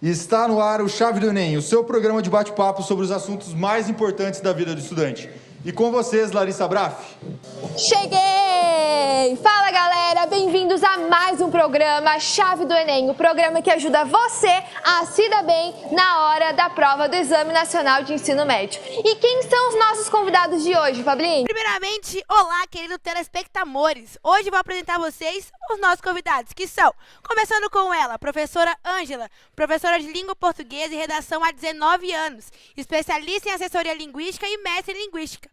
E está no ar o Chave do Enem, o seu programa de bate-papo sobre os assuntos mais importantes da vida do estudante. E com vocês, Larissa Braff. Cheguei! Fala, galera! Bem-vindos a mais um programa Chave do Enem, o programa que ajuda você a se dar bem na hora da prova do Exame Nacional de Ensino Médio. E quem são os nossos convidados de hoje, Fablinho? Primeiramente, olá, queridos telespectadores! Hoje vou apresentar a vocês os nossos convidados, que são, começando com ela, a professora Ângela, professora de Língua Portuguesa e Redação há 19 anos, especialista em assessoria linguística e mestre em linguística.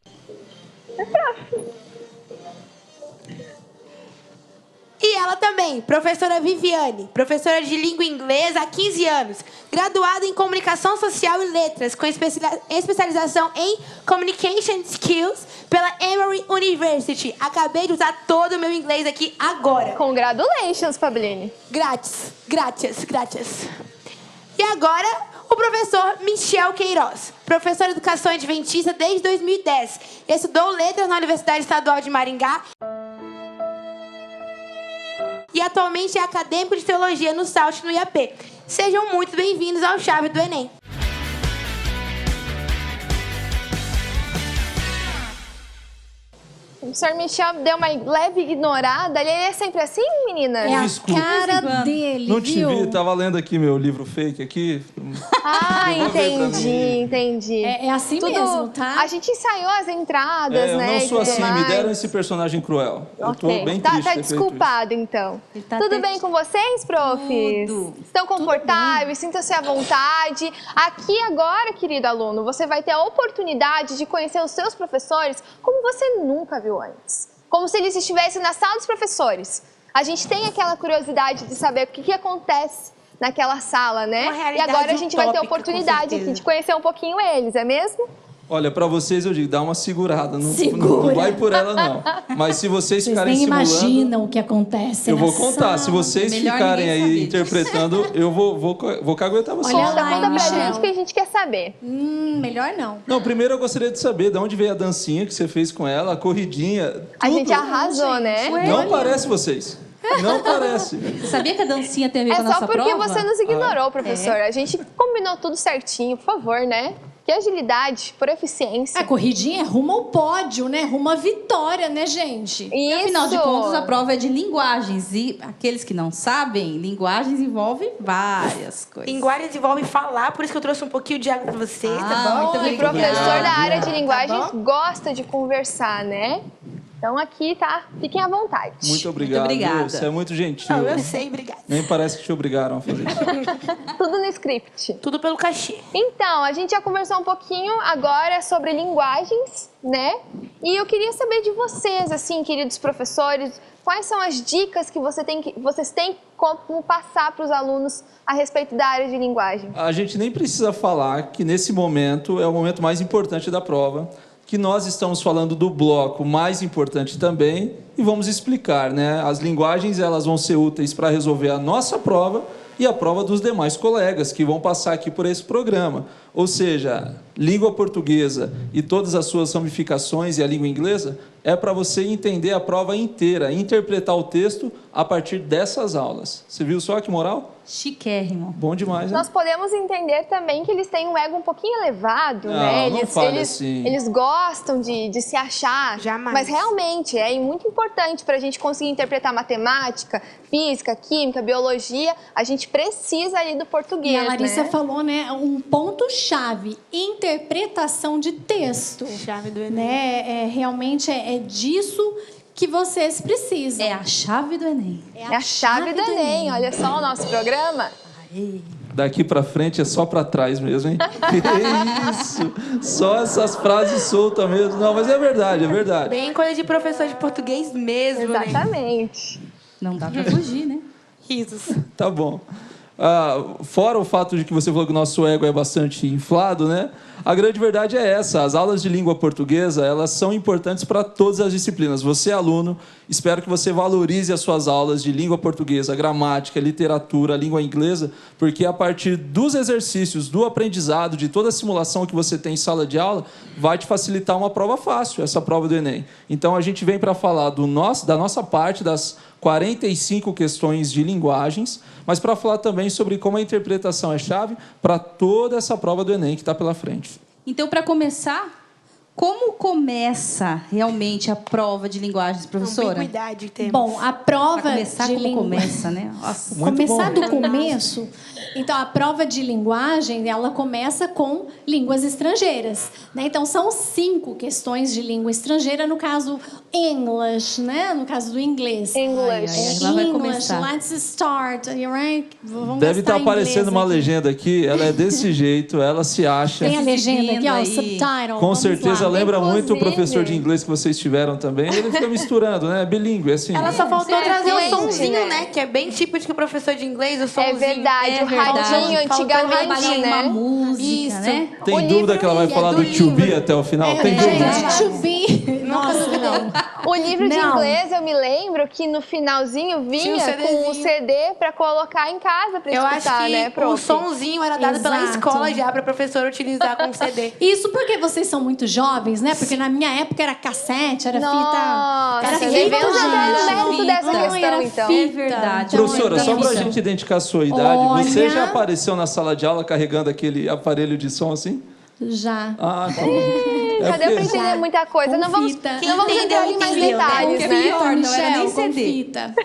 E ela também, professora Viviane, professora de língua inglesa há 15 anos, graduada em Comunicação Social e Letras, com especialização em Communication Skills pela Emory University. Acabei de usar todo o meu inglês aqui agora. Congratulations, Fabline. Graças. E agora, o professor Michel Queiroz, professor de Educação Adventista desde 2010. Estudou Letras na Universidade Estadual de Maringá e atualmente é acadêmico de Teologia no SALT no IAP. Sejam muito bem-vindos ao Chave do Enem. O professor Michel deu uma leve ignorada. Ele é sempre assim, menina? É a Desculpa. cara dele, Não te viu? vi, tava lendo aqui meu livro fake aqui. Ah, Devolver pra mim. entendi. É assim mesmo, tá? A gente ensaiou as entradas, Eu né? não e sou tudo assim, me mais. deram esse personagem cruel. Eu tô Ok. bem Tá triste. de ter feito desculpado, então. tá Tudo até- bem com vocês, profs? Tudo. Estão confortáveis? Sintam-se à vontade. Aqui agora, querido aluno, você vai ter a oportunidade de conhecer os seus professores como você nunca viu antes. Como se eles estivessem na sala dos professores. A gente tem aquela curiosidade de saber o que acontece naquela sala, né? Uma E realidade agora a gente vai ter a utópica, com oportunidade certeza. aqui de conhecer um pouquinho eles, é mesmo? isso. Olha, pra vocês eu digo, dá uma segurada. Não, Segura. não vai por ela, não. Mas se vocês Vocês ficarem nem simulando... imaginam o que acontece Eu na vou contar. Se sala. vocês Melhor ficarem ninguém aí saber interpretando, eu vou caguetar vocês. Olha Conta lá, pra Michel. gente que a gente quer saber. Melhor não. Não, primeiro eu gostaria de saber de onde veio a dancinha que você fez com ela, a corridinha. A gente tudo. arrasou, né? Não parece vocês. Não parece. Você sabia que a dancinha tem a ver É com a só nossa porque prova? você nos ignorou, professor. A gente combinou tudo certinho, por favor, né? Que agilidade, por eficiência. A corridinha é rumo ao pódio, né? Rumo à vitória, né, gente? E, afinal de contas, a prova é de linguagens. E aqueles que não sabem, linguagens envolvem várias coisas. Linguagem envolve falar, por isso que eu trouxe um pouquinho de água pra vocês, tá bom? muito O obrigada. professor da área de Tá linguagens bom? gosta de conversar, né? Então aqui, tá? Fiquem à vontade. Muito obrigado. obrigada. Viu? Você é muito gentil. Não, eu sei, obrigada. Nem parece que te obrigaram a fazer isso. Tudo no script. Tudo pelo cachê. Então, a gente já conversou um pouquinho agora sobre linguagens, né? E eu queria saber de vocês, assim, queridos professores, quais são as dicas que vocês têm como passar para os alunos a respeito da área de linguagem? A gente nem precisa falar que nesse momento é o momento mais importante da prova, que nós estamos falando do bloco mais importante também e vamos explicar, né? As linguagens elas vão ser úteis para resolver a nossa prova e a prova dos demais colegas que vão passar aqui por esse programa. Ou seja, língua portuguesa e todas as suas ramificações e a língua inglesa é para você entender a prova inteira, interpretar o texto a partir dessas aulas. Você viu só que moral? Chiquérrimo. Bom demais, né? Nós podemos entender também que eles têm um ego um pouquinho elevado, Não, né? não fale assim. Eles gostam de se achar. Jamais. Mas realmente é muito importante para a gente conseguir interpretar matemática, física, química, biologia. A gente precisa ali do português, E a Larissa né? falou, né? Um ponto-chave: interpretação de texto. Chave do Enem. Né? Realmente é disso que vocês precisam. É a chave do Enem. É a chave do Enem. Olha só o nosso programa. Daqui pra frente é só pra trás mesmo, hein? Que isso! Só essas frases soltas mesmo. Não, mas é verdade, é verdade. Bem coisa de professor de português mesmo, né? Exatamente. Não dá pra fugir, né? Risos. Tá bom. Fora o fato de que você falou que o nosso ego é bastante inflado, né? A grande verdade é essa: as aulas de língua portuguesa, elas são importantes para todas as disciplinas. Você, aluno, espero que você valorize as suas aulas de língua portuguesa, gramática, literatura, língua inglesa, porque a partir dos exercícios, do aprendizado, de toda a simulação que você tem em sala de aula, vai te facilitar uma prova fácil, essa prova do Enem. Então, a gente vem para falar da nossa parte, das 45 questões de linguagens, mas para falar também sobre como a interpretação é chave para toda essa prova do Enem que está pela frente. Então, para começar, como começa realmente a prova de linguagens, professora? Ambiguidade temos. Bom, a prova Para começar, de como língua... começa, né? Nossa. Muito Começar bom. do começo, então a prova de linguagem, ela começa com línguas estrangeiras, né? Então são 5 questões de língua estrangeira, no caso English, né? No caso do inglês. English. Ai, lá vai English, começar. let's start, right? Vamos Deve gastar estar aparecendo inglês uma aqui. legenda aqui, ela é desse jeito, ela se acha. Tem a legenda aqui, ó, o Aí. subtitle. Com vamos certeza lá. lembra muito o Inclusive- professor de inglês que vocês tiveram também. Ele fica misturando, né? Bilíngue, assim. Ela só faltou trazer o fluente, sonzinho, né? né? Que é bem típico do professor de inglês, o É sonzinho. verdade, o verdade. radinho Faltou antigamente, radinho, Uma né? música, Isso. né? Tem O dúvida livro que ela vai é falar do do to be livro. até o final? Tem Gente, dúvida? to be. Nossa, não. O livro de Não. inglês, eu me lembro que no finalzinho vinha Tinha um com o CD pra colocar em casa pra Eu acho escutar, que né, o prof? sonzinho era dado pela Exato. escola já pra professora utilizar com CD. Isso porque vocês são muito jovens, né? Porque na minha época era cassete, era Nossa, fita. Era você fita, devemos entrar no mérito gente. dessa Ai, questão, era então. fita. É verdade. Professora, só pra Isso. gente identificar a sua idade, você Olha. já apareceu na sala de aula carregando aquele aparelho de som assim? Já. Ah, tá bom. Já deu pra entender muita coisa. Com Não vamos, fita. não vamos Entendeu, entrar em mais entendeu, né? detalhes, O que é né? pior, não era Michel, nem com CD. fita.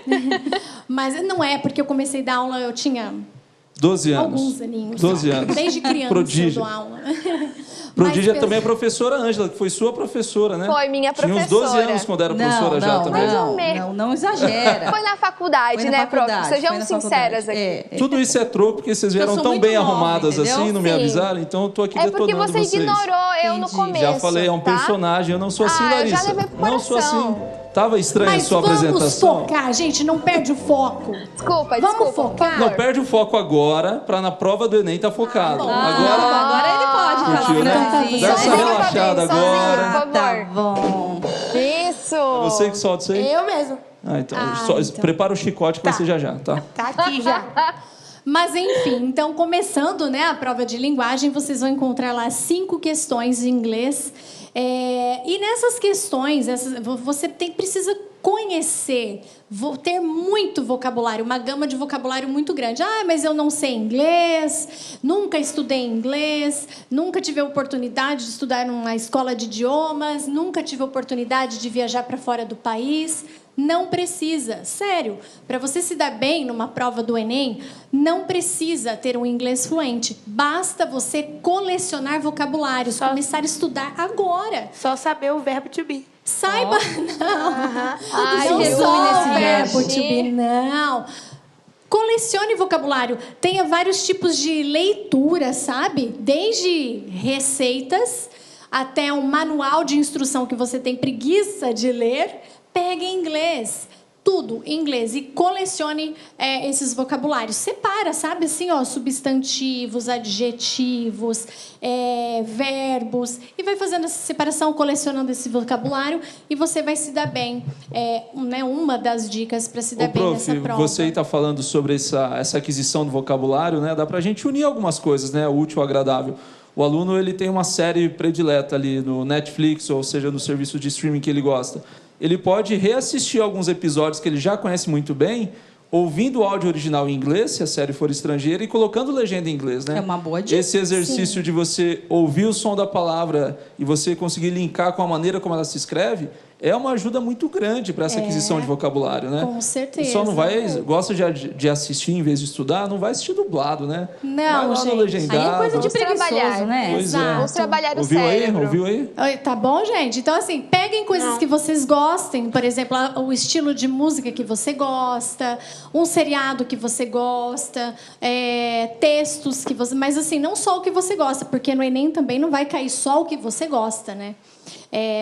Mas não é, porque eu comecei a dar aula, eu tinha 12 anos. alguns aninhos. 12 anos. Desde criança Prodígio. eu dou aula. Prodígia Mas também é a professora Ângela, que foi sua professora, né? Foi minha Tinha uns professora. 12 anos quando era professora já também. Mais ou menos. não exagera. Foi na faculdade, Foi na né, prof? faculdade, Sejamos foi na sinceras faculdade. aqui. É. Tudo isso é troco porque vocês vieram sou tão muito bem nova, arrumadas entendeu? assim, não me Sim. avisaram, então eu tô aqui É porque detonando você vocês. ignorou eu no Entendi. começo. Já falei, é um tá? personagem, eu não sou assim, Ah, eu Larissa. já levei pro Não sou assim. coração. Tava estranha a Mas sua vamos apresentação. focar, gente, não perde o foco. Desculpa, Vamos desculpa. focar? Não, perde o foco agora, pra na prova do Enem tá focado. Agora ele pode falar Curtiu, né? francesinha, Dá essa Sozinho, relaxada sozinho, agora. por favor. Tá bom. Isso. Você que solta isso aí? Eu mesmo. Ah, então, então. prepara o chicote que vai ser já já, tá? Tá aqui já. Mas enfim, então começando, né, a prova de linguagem, vocês vão encontrar lá 5 questões em inglês. E nessas questões, você precisa conhecer, ter muito vocabulário, uma gama de vocabulário muito grande. Ah, mas eu não sei inglês, nunca estudei inglês, nunca tive a oportunidade de estudar numa escola de idiomas, nunca tive a oportunidade de viajar para fora do país. Não precisa, sério. Para você se dar bem numa prova do Enem, não precisa ter um inglês fluente. Basta você colecionar vocabulários, começar a estudar agora. Só saber o verbo to be. Saiba, não. Ai, Não resume só nesse o verbo verbo. to be, não. Colecione vocabulário. Tenha vários tipos de leitura, sabe? Desde receitas até um manual de instrução que você tem preguiça de ler. Pegue em inglês. Tudo em inglês e colecione esses vocabulários. Separa, sabe assim, ó, substantivos, adjetivos, verbos e vai fazendo essa separação, colecionando esse vocabulário e você vai se dar bem. Uma das dicas para se dar bem Prof, nessa prova. você está falando sobre essa aquisição do vocabulário, né? Dá para a gente unir algumas coisas, né? O útil ao agradável. O aluno ele tem uma série predileta ali no Netflix, ou seja, no serviço de streaming que ele gosta. Ele pode reassistir alguns episódios que ele já conhece muito bem, ouvindo o áudio original em inglês, se a série for estrangeira, e colocando legenda em inglês, né? É uma boa dica. Esse exercício de você ouvir o som da palavra e você conseguir linkar com a maneira como ela se escreve, é uma ajuda muito grande para essa aquisição de vocabulário, né? Com certeza. Só não gosta de assistir em vez de estudar, não vai assistir dublado, né? Não, vai lá no gente. legendado. Aí é coisa de Vamos preguiçoso, trabalhar. né? Pois é. Exato. Vamos trabalhar o Ouviu cérebro. aí? Ouviu aí? Oi, tá bom, gente? Então, assim, peguem coisas que vocês gostem. Por exemplo, o estilo de música que você gosta, um seriado que você gosta, textos que você... Mas, assim, não só o que você gosta, porque no Enem também não vai cair só o que você gosta, né?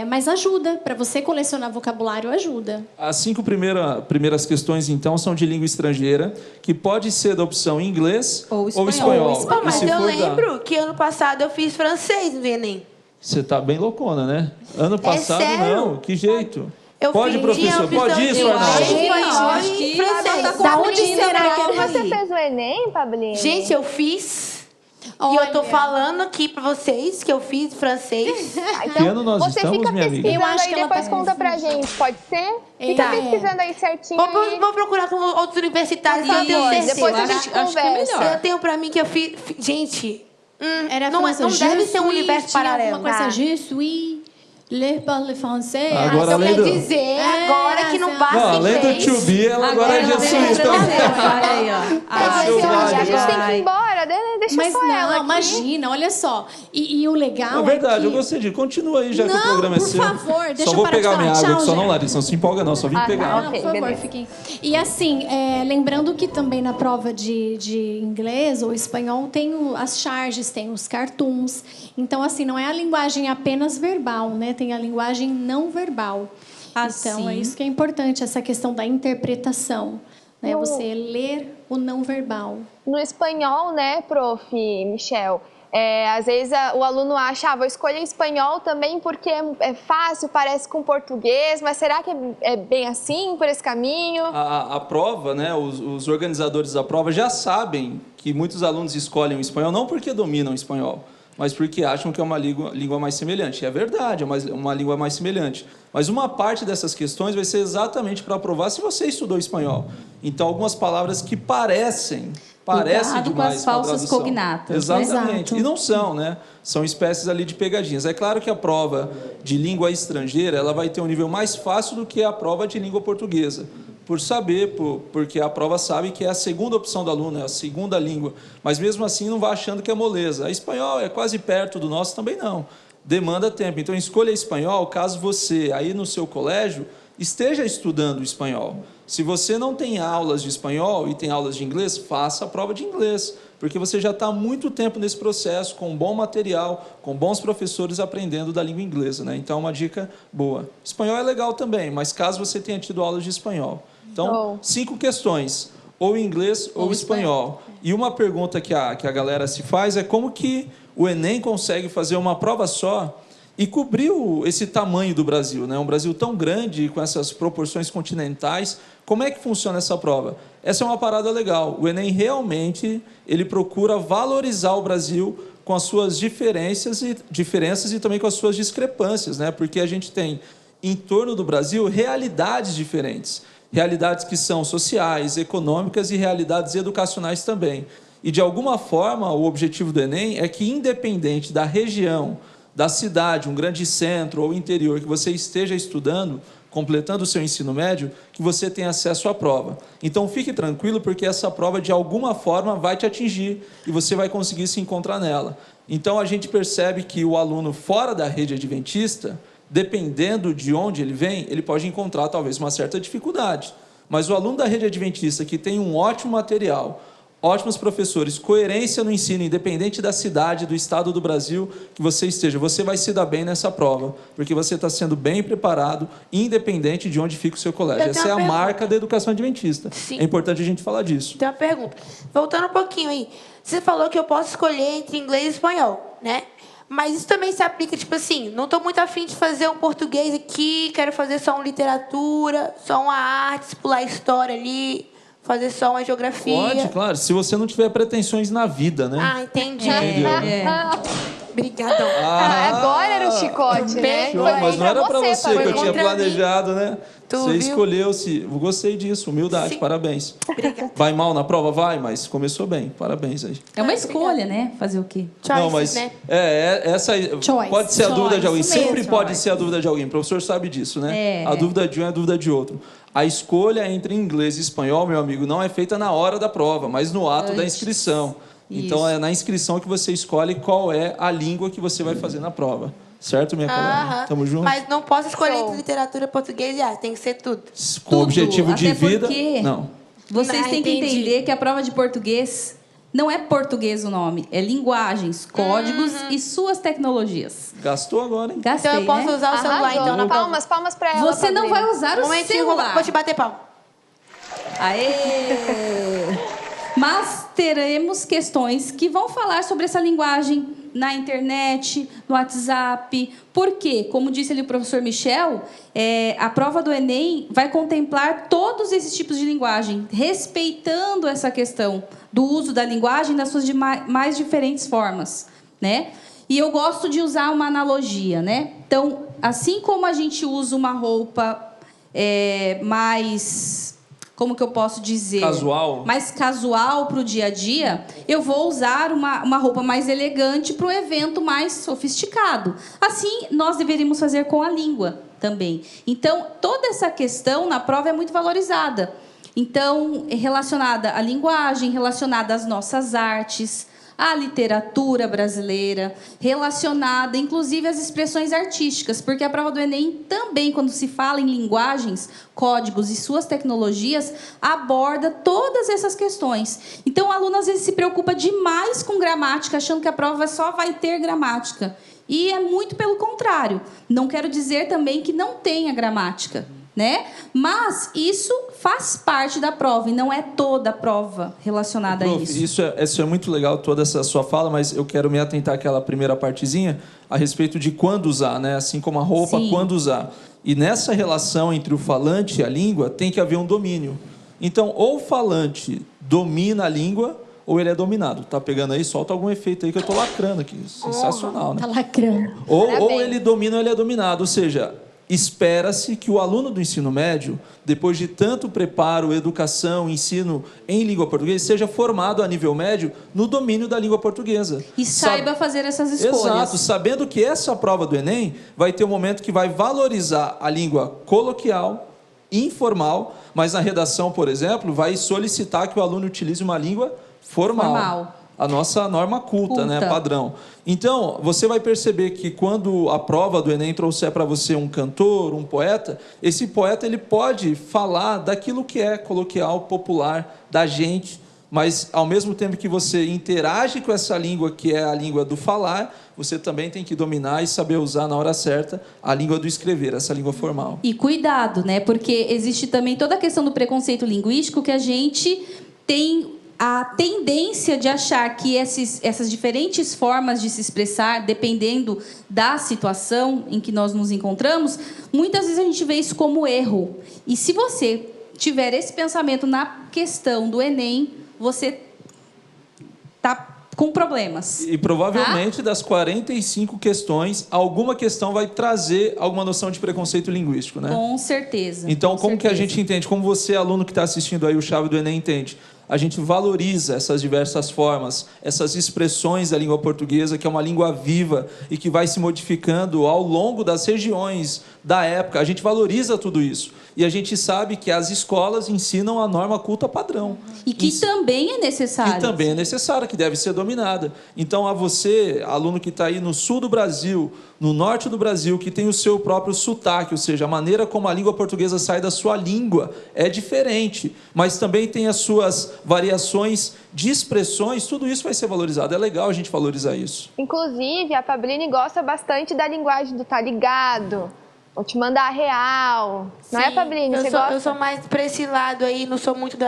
Mas ajuda. Para você colecionar vocabulário, ajuda. As 5 primeiras questões, então, são de língua estrangeira, que pode ser da opção inglês Ou ou espanhol. espanhol. Pô, mas E se eu for lembro que ano passado eu fiz francês no Enem. Você tá bem loucona, né? Ano passado, sério? não. Que jeito? Eu Pode, fiz- professor? tinha Pode isso, opção de Arnaldo? espanhol Acho e que francês. tá Da onde será que Você fez o Enem, Pablinho? Gente, eu fiz. E eu tô Olha. falando aqui pra vocês que eu fiz francês. Que ano nós você estamos, fica minha amiga? pesquisando Eu acho aí, que ela depois tá- conta pra gente, pode ser? Fica Tá. pesquisando aí certinho. Vou procurar com outros universitários, Por eu tenho favor, certeza. depois a Acho- gente acho que é conversa. melhor. Eu tenho pra mim que eu fiz... Gente, Era não francês. deve Je ser um suis, universo tinha paralelo. alguma coisa, Tá. je suis, le parle français. Agora, então além quer do- dizer agora que não basta Não, além do inglês. to be, ela agora é ela vem jesuíta. francês, olha aí, ó. Ah, seu Silvia, a gente tem que vai. ir embora, deixa Mas só ela não, aqui. imagina, olha só. E o legal É verdade, é eu que... gostei de. Continua aí, já que o Não, programa é por seu. favor, deixa só eu vou parar de pegar falar. minha água Tchau, aqui, só não, gente. Larissa. Não se empolga, não, só vim pegar. tá. Não, Ok, por favor, beleza. fiquem. E assim, lembrando que também na prova de inglês ou espanhol tem as charges, tem os cartoons. Então, assim, não é a linguagem apenas verbal, né? Tem a linguagem não verbal. Então, é Assim. isso que é importante, essa questão da interpretação. Né? No- Você ler o não verbal. No espanhol, né, prof. Michel? Às vezes o aluno acha, vou escolher espanhol também porque é fácil, parece com português, mas será que é bem assim, por esse caminho? A prova, né, os organizadores da prova já sabem que muitos alunos escolhem o espanhol não porque dominam o espanhol, mas porque acham que é uma língua mais semelhante. E é verdade, é uma língua mais semelhante. Mas uma parte dessas questões vai ser exatamente para provar se você estudou espanhol. Então, algumas palavras que parecem Cuidado com demais as com a falsas tradução. cognatas, né? Exatamente. Exato. E não são, né? São espécies ali de pegadinhas. É claro que a prova de língua estrangeira ela vai ter um nível mais fácil do que a prova de língua portuguesa. Por saber, porque a prova sabe que é a segunda opção do aluno, é a segunda língua. Mas mesmo assim não vai achando que é moleza. A espanhol é quase perto do nosso, também não. Demanda tempo. Então escolha espanhol caso você, aí no seu colégio, esteja estudando espanhol. Se você não tem aulas de espanhol e tem aulas de inglês, faça a prova de inglês, porque você já está há muito tempo nesse processo, com bom material, com bons professores aprendendo da língua inglesa, né? Então, é uma dica boa. Espanhol é legal também, mas caso você tenha tido aulas de espanhol. Então, 5 questões, ou inglês ou espanhol. E uma pergunta que a galera se faz é como que o Enem consegue fazer uma prova só e cobriu esse tamanho do Brasil, né? Um Brasil tão grande, com essas proporções continentais. Como é que funciona essa prova? Essa é uma parada legal. O Enem realmente ele procura valorizar o Brasil com as suas diferenças e também com as suas discrepâncias, né? Porque a gente tem em torno do Brasil realidades diferentes, realidades que são sociais, econômicas e realidades educacionais também. E de alguma forma o objetivo do Enem é que, independente da região, da cidade, um grande centro ou interior que você esteja estudando, completando o seu ensino médio, que você tenha acesso à prova. Então, fique tranquilo, porque essa prova, de alguma forma, vai te atingir e você vai conseguir se encontrar nela. Então, a gente percebe que o aluno fora da rede adventista, dependendo de onde ele vem, ele pode encontrar, talvez, uma certa dificuldade. Mas o aluno da rede adventista, que tem um ótimo material, ótimos professores, coerência no ensino, independente da cidade, do estado do Brasil que você esteja, você vai se dar bem nessa prova, porque você está sendo bem preparado, independente de onde fica o seu colégio. Eu tenho Essa é a uma pergunta. marca da educação adventista. Sim. É importante a gente falar disso. Tem uma pergunta. Voltando um pouquinho aí. Você falou que eu posso escolher entre inglês e espanhol, né? Mas isso também se aplica, tipo assim, não estou muito afim de fazer um português aqui, quero fazer só uma literatura, só uma arte, pular história ali, fazer só uma geografia. Pode, claro, se você não tiver pretensões na vida, né? Ah, entendi. Obrigadão. Agora era o chicote, né? Show, Foi Mas não era para você que foi eu tinha contra planejado, né? Tu Você viu? escolheu-se. Eu gostei disso, humildade, Sim. parabéns. Obrigada. Vai mal na prova? Vai, mas começou bem, parabéns aí. É uma escolha, né? Fazer o quê? Choices, Não, mas né? essa Choice, pode ser a dúvida de alguém. isso mesmo, Sempre pode choice. ser a dúvida de alguém. O professor sabe disso, né? É. A dúvida de um é a dúvida de outro. A escolha entre inglês e espanhol, meu amigo, não é feita na hora da prova, mas no ato da Antes. inscrição. Então Isso. é na inscrição que você escolhe qual é a língua que você vai fazer na prova. Certo, minha colega? Aham. Tamo junto? Mas não posso escolher Show. entre literatura, português e arte. Tem que ser tudo. Com Tudo, objetivo de até vida. porque- Não. Vocês Ah, têm que entendi. entender que a prova de português não é português o nome, é linguagens, códigos e suas tecnologias. Gastou agora, hein? Gastei, Então eu posso né? usar o celular, Arrasou. então, na prova. Palmas pra ela. Você não Fabrício. vai usar Um o momentinho, celular. vou te bater palma. Aê! Mas teremos questões que vão falar sobre essa linguagem na internet, no WhatsApp. Por quê? Como disse ali o professor Michel, a prova do Enem vai contemplar todos esses tipos de linguagem, respeitando essa questão do uso da linguagem nas suas mais diferentes formas, né? E eu gosto de usar uma analogia, né? Então, assim como a gente usa uma roupa mais... Como que eu posso dizer? Casual. Mais casual para o dia a dia, eu vou usar uma roupa mais elegante para um evento mais sofisticado. Assim, nós deveríamos fazer com a língua também. Então, toda essa questão na prova é muito valorizada. Então, relacionada à linguagem, relacionada às nossas artes, à literatura brasileira, relacionada, inclusive, às expressões artísticas, porque a prova do Enem também, quando se fala em linguagens, códigos e suas tecnologias, aborda todas essas questões. Então, o aluno, às vezes, se preocupa demais com gramática, achando que a prova só vai ter gramática. E é muito pelo contrário. Não quero dizer também que não tenha gramática, né? Mas isso faz parte da prova e não é toda a prova relacionada a isso. Isso é muito legal, toda essa sua fala, mas eu quero me atentar àquela primeira partezinha a respeito de quando usar, né? Assim como a roupa, Sim. quando usar. E nessa relação entre o falante e a língua, tem que haver um domínio. Então, ou o falante domina a língua, ou ele é dominado. Tá pegando aí? Solta algum efeito aí que eu tô lacrando aqui. Sensacional, né? Tá lacrando. Ou ele domina ou ele é dominado. Ou seja, espera-se que o aluno do ensino médio, depois de tanto preparo, educação, ensino em língua portuguesa, seja formado a nível médio no domínio da língua portuguesa. E saiba fazer essas escolhas. Exato, sabendo que essa prova do Enem vai ter um momento que vai valorizar a língua coloquial, informal, mas na redação, por exemplo, vai solicitar que o aluno utilize uma língua formal. A nossa norma culta, né, padrão. Então, você vai perceber que quando a prova do Enem trouxer para você um cantor, um poeta, esse poeta ele pode falar daquilo que é coloquial, popular, da gente, mas ao mesmo tempo que você interage com essa língua, que é a língua do falar, você também tem que dominar e saber usar na hora certa a língua do escrever, essa língua formal. E cuidado, né? Porque existe também toda a questão do preconceito linguístico que a gente tem a tendência de achar que essas diferentes formas de se expressar, dependendo da situação em que nós nos encontramos, muitas vezes a gente vê isso como erro. E se você tiver esse pensamento na questão do Enem, você está com problemas. E provavelmente das 45 questões, alguma questão vai trazer alguma noção de preconceito linguístico, né? Com certeza. Então, com como certeza. que a gente entende? Como você, aluno que está assistindo aí o Chave do Enem, entende? A gente valoriza essas diversas formas, essas expressões da língua portuguesa, que é uma língua viva e que vai se modificando ao longo das regiões, da época. A gente valoriza tudo isso. E a gente sabe que as escolas ensinam a norma culta padrão. E que também é necessário. Que também é necessária, que deve ser dominada. Então, a você, aluno que está aí no sul do Brasil, no norte do Brasil, que tem o seu próprio sotaque, ou seja, a maneira como a língua portuguesa sai da sua língua é diferente, mas também tem as suas variações de expressões, tudo isso vai ser valorizado. É legal a gente valorizar isso. Inclusive, a Pabline gosta bastante da linguagem do tá ligado, vou te mandar a real. Não é, Pabline? Você gosta? Eu sou mais pra esse lado aí, não sou muito do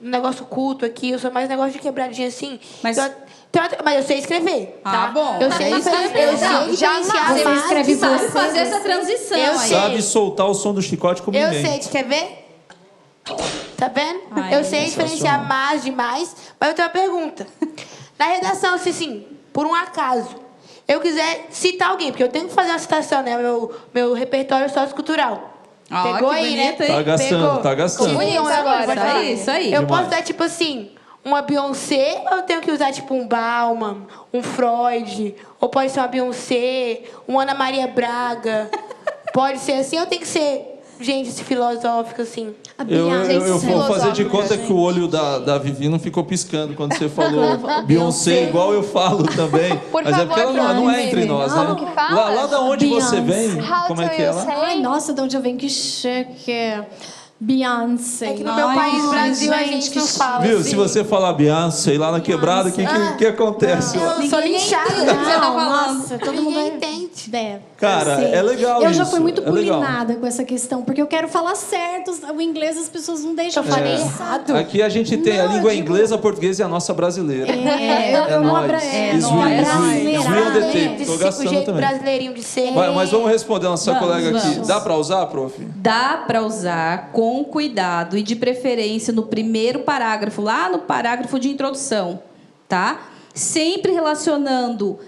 negócio culto aqui, eu sou mais negócio de quebradinha assim. Mas eu sei escrever, tá? Ah, bom. Eu sei escrever. Eu sei diferenciar Você mais escreve de mais. você fazer essa transição Eu aí. sei. Sabe soltar o som do chicote como Eu ninguém. sei, te quer ver? Tá vendo? Ai, Eu sei diferenciar mais de mais, mas eu tenho uma pergunta. Na redação, se assim, por um acaso, eu quiser citar alguém, porque eu tenho que fazer uma citação, né? Meu repertório sociocultural. Pegou que aí, né? bonito, hein? Tá gastando, Pegou. tá gastando. Ficou bonito agora. Isso aí, isso aí. Eu Demais. posso dar, tipo assim, uma Beyoncé, ou eu tenho que usar, tipo, um Bauman, um Freud, ou pode ser uma Beyoncé, uma Ana Maria Braga. Pode ser assim, ou tem que ser gente filosófica, assim? Eu vou fazer de conta que o olho da Vivi não ficou piscando quando você falou Beyoncé, igual eu falo também. Por Mas é porque favor, ela não é Vivi. entre nós, Como né? que fala? Lá da onde você vem, How como é do que é you lá? say? Ai, nossa, de onde eu venho, que chique. Beyoncé. É que no meu país, Brasil, a gente não fala Viu? assim. Se você falar Beyoncé lá na quebrada, o que acontece? Eu sou Ninguém linchada. entende o que você tá Não, falando. nossa, todo mundo Ninguém é... entende. Cara, sei. é legal Eu já isso, fui muito é legal. bulinada com essa questão, porque eu quero falar certo, o inglês as pessoas não deixam Eu falei falar. errado. Aqui a gente tem a Não, língua eu digo- inglesa, a portuguesa e a nossa brasileira. Eu não nóis. abra... Is real the tape. Tô O gastando jeito também. brasileirinho de ser. Mas vamos responder a nossa Vamos, colega aqui. vamos. Dá pra usar, prof? Dá para usar com cuidado e de preferência no primeiro parágrafo, lá no parágrafo de introdução, tá? Sempre relacionando,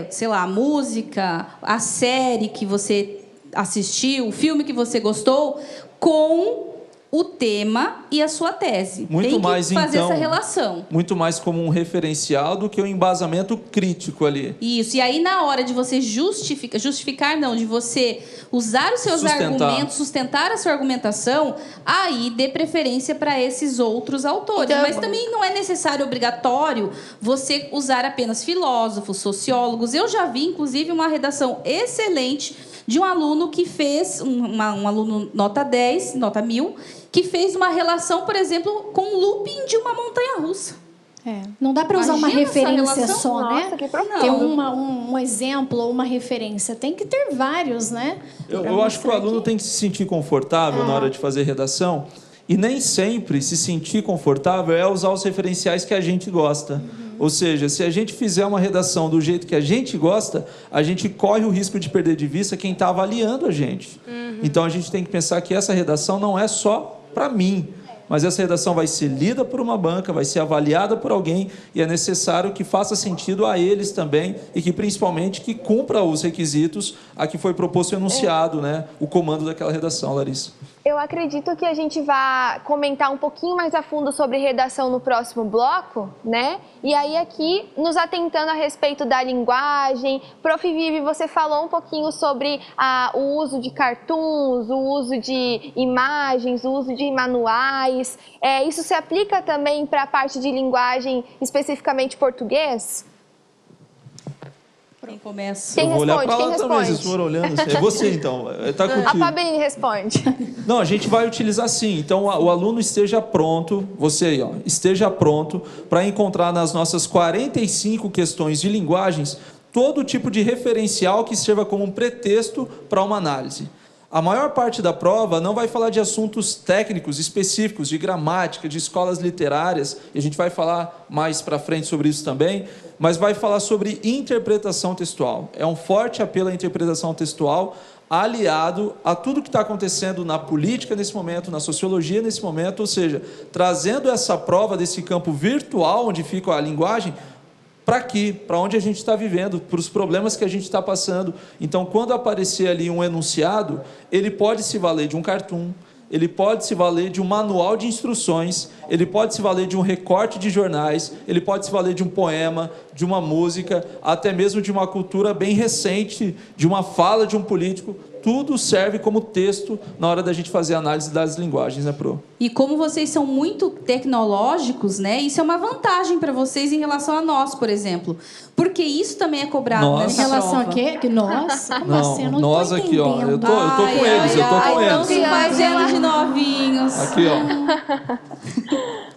sei lá, a música, a série que você assistiu, o filme que você gostou, com o tema e a sua tese. Muito Tem que mais, fazer então, essa relação. Muito mais como um referencial do que um embasamento crítico ali. Isso. E aí, na hora de você justificar não, de você usar os seus Sustentar. argumentos, sustentar a sua argumentação, aí dê preferência para esses outros autores. Então, Mas também não é necessário, obrigatório, você usar apenas filósofos, sociólogos. Eu já vi, inclusive, uma redação excelente de um aluno que fez, um aluno nota 10, nota 1000, que fez uma relação, por exemplo, com o looping de uma montanha-russa. Não dá para usar uma Imagina essa referência relação. só, Nossa, né? que profundo. Ter um exemplo ou uma referência. Tem que ter vários, né? Eu acho que o aluno tem que se sentir confortável na hora de fazer redação. E nem sempre se sentir confortável é usar os referenciais que a gente gosta. Ou seja, se a gente fizer uma redação do jeito que a gente gosta, a gente corre o risco de perder de vista quem está avaliando a gente. Então a gente tem que pensar que essa redação não é só para mim, mas essa redação vai ser lida por uma banca, vai ser avaliada por alguém, e é necessário que faça sentido a eles também, e que principalmente que cumpra os requisitos a que foi proposto o enunciado, né, o comando daquela redação, Larissa. Eu acredito que a gente vai comentar um pouquinho mais a fundo sobre redação no próximo bloco, né? E aí aqui, nos atentando a respeito da linguagem, Prof. Vivi, você falou um pouquinho sobre o uso de cartoons, o uso de imagens, o uso de manuais. Isso se aplica também para a parte de linguagem, especificamente português? Quem começa? Quem Eu vou olhar responde? para Quem lá também, responde? vocês foram olhando. É você, então. Tá A contigo. Fabine responde. Não, a gente vai utilizar sim. Então, o aluno esteja pronto, você aí, ó, esteja pronto para encontrar nas nossas 45 questões de linguagens todo tipo de referencial que sirva como um pretexto para uma análise. A maior parte da prova não vai falar de assuntos técnicos específicos, de gramática, de escolas literárias, e a gente vai falar mais para frente sobre isso também, mas vai falar sobre interpretação textual. É um forte apelo à interpretação textual, aliado a tudo que está acontecendo na política nesse momento, na sociologia nesse momento, ou seja, trazendo essa prova desse campo virtual, onde fica a linguagem, para aqui, para onde a gente está vivendo, para os problemas que a gente está passando. Então, quando aparecer ali um enunciado, ele pode se valer de um cartoon, ele pode se valer de um manual de instruções, ele pode se valer de um recorte de jornais, ele pode se valer de um poema, de uma música, até mesmo de uma cultura bem recente, de uma fala de um político. Tudo serve como texto na hora da gente fazer a análise das linguagens, né, Pro? E como vocês são muito tecnológicos, né? Isso é uma vantagem para vocês em relação a nós, por exemplo. Porque isso também é cobrado Nossa. Em nessa relação prova. a quê? Que nós? Como Não, assim? Eu não nós tô aqui, ó, entendendo. eu tô com eles, eu tô com Então eles. se fazendo de novinhos. Aqui, ó.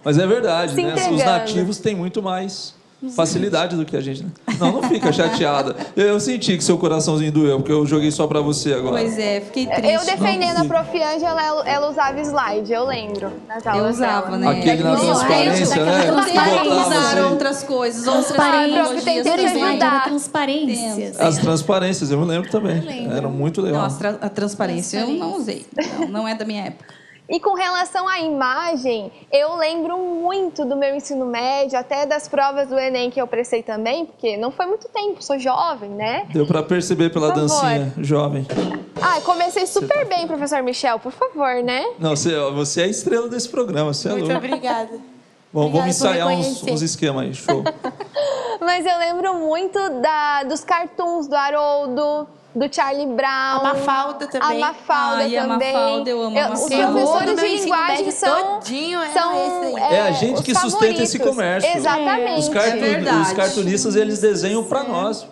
Mas é verdade, Se né? Os entregando. nativos têm muito mais facilidade do que a gente, né? Não fica chateada. Eu senti que seu coraçãozinho doeu, porque eu joguei só pra você agora. Pois é, fiquei triste. Eu defendendo a Prof. Ângela, ela usava slide, eu lembro. nas aulas Eu usava, dela. né? Aquele na Não, transparência, né? Vocês Que botava usaram assim. outras coisas, outras Transparência. Prof, tentei te tecnologias. ajudar. Era transparências. As transparências, eu me lembro também. Era muito legal. Nossa, a transparência eu não usei. Não é da minha época. E com relação à imagem, eu lembro muito do meu ensino médio, até das provas do Enem que eu prestei também, porque não foi muito tempo, sou jovem, né? Deu pra perceber pela Por favor. dancinha, jovem. Comecei super bem, professor Michel, por favor, né? Não, você é a estrela desse programa, você é Muito louco. obrigada. Bom, Obrigada vamos por ensaiar reconhecer. uns esquemas aí, show. Mas eu lembro muito dos cartoons do Haroldo, do Charlie Brown. A Mafalda também. A Mafalda Ai, a também. Mafalda, eu amo a Os Mafalda. professores Meu de ensino linguagem médio são... todinho era são esse aí. É a gente os que sustenta esse favoritos. comércio. Exatamente. É verdade. Os cartunistas, eles desenham para nós.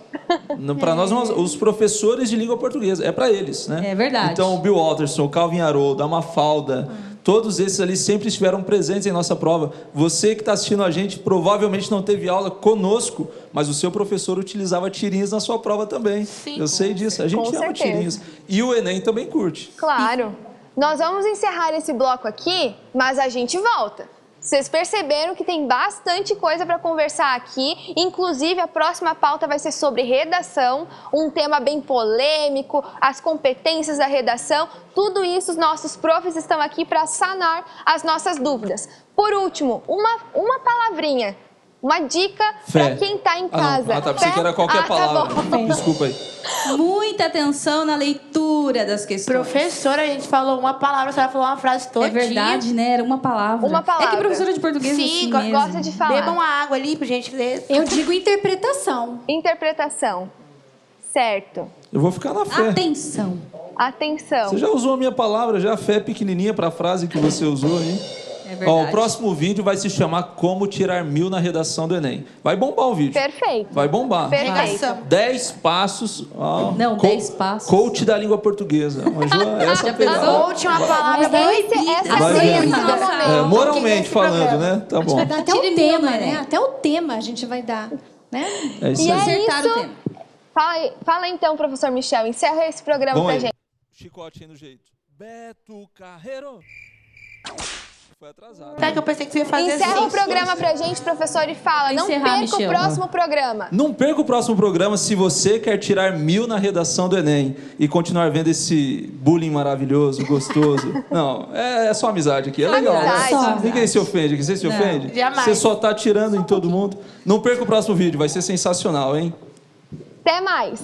Para nós, os professores de língua portuguesa. É para eles, né? É verdade. Então, o Bill Watterson, o Calvin Haroldo, a Mafalda, Todos esses ali sempre estiveram presentes em nossa prova. Você que está assistindo a gente provavelmente não teve aula conosco, mas o seu professor utilizava tirinhas na sua prova também. Sim. Eu sei disso, a gente Com ama certeza. tirinhas. E o Enem também curte. Claro. Nós vamos encerrar esse bloco aqui, mas a gente volta. Vocês perceberam que tem bastante coisa para conversar aqui, inclusive a próxima pauta vai ser sobre redação, um tema bem polêmico, as competências da redação, tudo isso os nossos profs estão aqui para sanar as nossas dúvidas. Por último, uma palavrinha, uma dica para quem está em casa. Tá, pensei que era qualquer palavra. Tá bom. Desculpa aí. Muita atenção na leitura das questões. Professora, a gente falou uma palavra, a senhora falou uma frase toda. É verdade, né? Era uma palavra. Uma palavra. É que professora de português é Sim, assim mesmo. Gosta de falar. Bebam água ali, por gentileza. Eu digo interpretação. Interpretação. Certo. Eu vou ficar na fé. Atenção. Atenção. Você já usou a minha palavra, já a fé pequenininha para a frase que você usou aí. É verdade. Ó, o próximo vídeo vai se chamar Como Tirar 1000 na Redação do Enem. Vai bombar o vídeo. Perfeito. Vai bombar. Perfeito. 10 passos. Ó, Não, 10 passos. Coach da língua portuguesa. Manjou? Essa Já pegada. pensou? Coach é uma palavra proibida. Essa Vai é a vendo. no momento. Moralmente falando, programa. né? Tá bom. Vai dar até Tire o mil, tema, né? né? Até o tema a gente vai dar, né? É isso E aí. é Acertar o isso. tema. Fala então, professor Michel, encerra esse programa Vamos pra aí. gente. Chicote aí no jeito. Beto Carreiro. Foi atrasado. Sabe que eu pensei que você ia fazer Encerra assim. o programa pra gente, professor, e fala. Não Encerrar, perca o Michel. próximo programa. Não perca o próximo programa se você quer tirar 1000 na redação do Enem e continuar vendo esse bullying maravilhoso, gostoso. Não, é só amizade aqui, é legal. Amizade. Né? Ninguém se ofende aqui. Você se ofende? jamais. Você só tá tirando em todo mundo. Não perca o próximo vídeo, vai ser sensacional, hein? Até mais.